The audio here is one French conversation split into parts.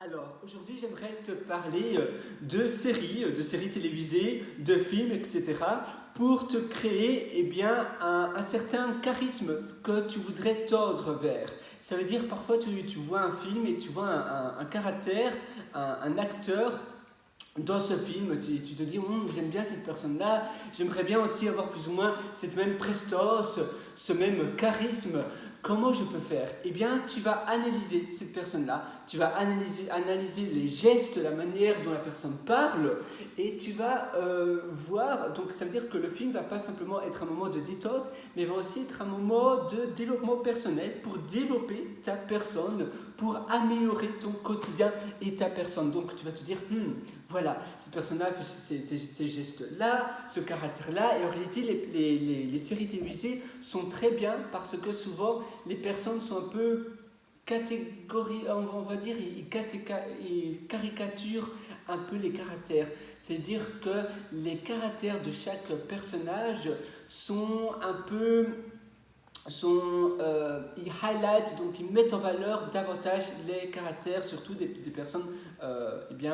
Alors, aujourd'hui, j'aimerais te parler de séries télévisées, de films, etc. pour te créer un certain charisme que tu voudrais tordre vers. Ça veut dire, parfois, tu vois un film et tu vois un caractère, un acteur dans ce film, tu te dis j'aime bien cette personne-là, j'aimerais bien aussi avoir plus ou moins cette même prestance, ce même charisme. Comment je peux faire? Eh bien, tu vas analyser cette personne-là, tu vas analyser les gestes, la manière dont la personne parle, et tu vas voir. Donc, ça veut dire que le film ne va pas simplement être un moment de détente, mais va aussi être un moment de développement personnel pour développer ta personne, pour améliorer ton quotidien et ta personne. Donc, tu vas te dire voilà, cette personne-là fait ces gestes-là, ce caractère-là, et en réalité, les séries télévisées sont très bien parce que souvent, les personnes sont un peu on va dire, ils caricaturent un peu les caractères. C'est-à-dire que les caractères de chaque personnage sont un peu ils highlight, donc ils mettent en valeur davantage les caractères, surtout des personnes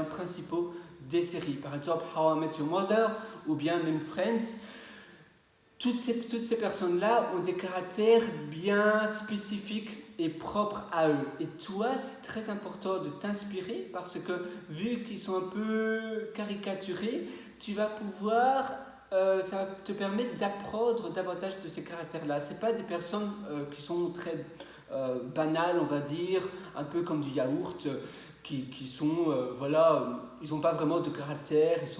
principaux des séries. Par exemple, How I Met Your Mother ou bien même Friends. Toutes ces personnes-là ont des caractères bien spécifiques et propres à eux. Et toi, c'est très important de t'inspirer parce que vu qu'ils sont un peu caricaturés, tu vas pouvoir ça va te permettre d'apprendre davantage de ces caractères-là. Ce pas des personnes qui sont très banales, on va dire, un peu comme du yaourt, qui sont, ils n'ont pas vraiment de caractère, ils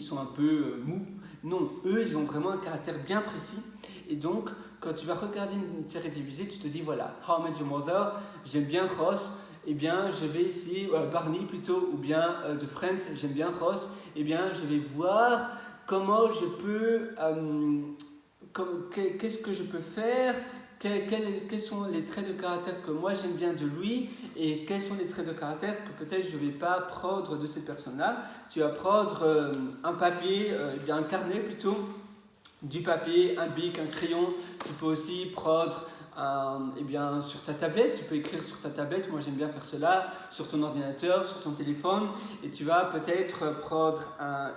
sont un peu mous. Non, eux, ils ont vraiment un caractère bien précis. Et donc, quand tu vas regarder une série télévisée, tu te dis, voilà, How I Met Your Mother, j'aime bien Ross, eh bien, je vais essayer, Barney plutôt, ou bien de Friends, j'aime bien Ross, eh bien, je vais voir comment je peux, qu'est-ce que je peux faire, quels sont les traits de caractère que moi j'aime bien de lui et quels sont les traits de caractère que peut-être je ne vais pas prendre de cette personne-là. Tu vas prendre un papier, un carnet plutôt, du papier, un bic, un crayon. Tu peux aussi prendre sur ta tablette, tu peux écrire sur ta tablette, moi j'aime bien faire cela, sur ton ordinateur, sur ton téléphone, et tu vas peut-être prendre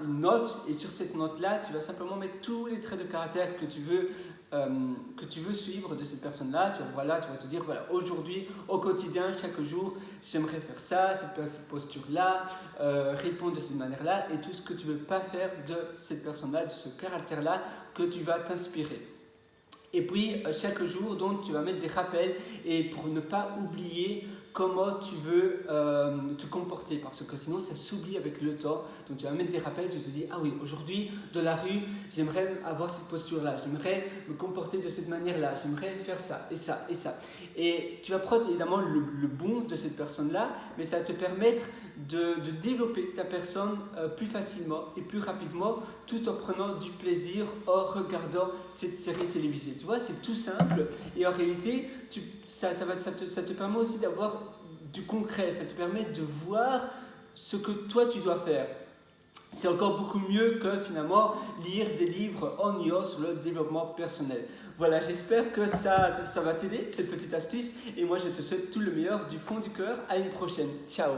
une note, et sur cette note-là, tu vas simplement mettre tous les traits de caractère que tu veux suivre de cette personne-là. Tu vas te dire, voilà, aujourd'hui, au quotidien, chaque jour, j'aimerais faire ça, cette posture-là, répondre de cette manière-là, et tout ce que tu ne veux pas faire de cette personne-là, de ce caractère-là, que tu vas t'inspirer. Et puis, chaque jour, donc, tu vas mettre des rappels et pour ne pas oublier comment tu veux te comporter parce que sinon ça s'oublie avec le temps. Donc tu vas mettre des rappels, tu te dis ah oui, aujourd'hui dans la rue j'aimerais avoir cette posture là, j'aimerais me comporter de cette manière là, j'aimerais faire ça et ça et ça. Et tu vas prendre évidemment le bon de cette personne là, mais ça va te permettre de développer ta personne plus facilement et plus rapidement tout en prenant du plaisir en regardant cette série télévisée. Tu vois, c'est tout simple et en réalité ça te permet aussi d'avoir du concret, ça te permet de voir ce que toi tu dois faire. C'est encore beaucoup mieux que finalement lire des livres ennuyants sur le développement personnel. Voilà, j'espère que ça va t'aider, cette petite astuce. Et moi, je te souhaite tout le meilleur du fond du cœur. À une prochaine. Ciao.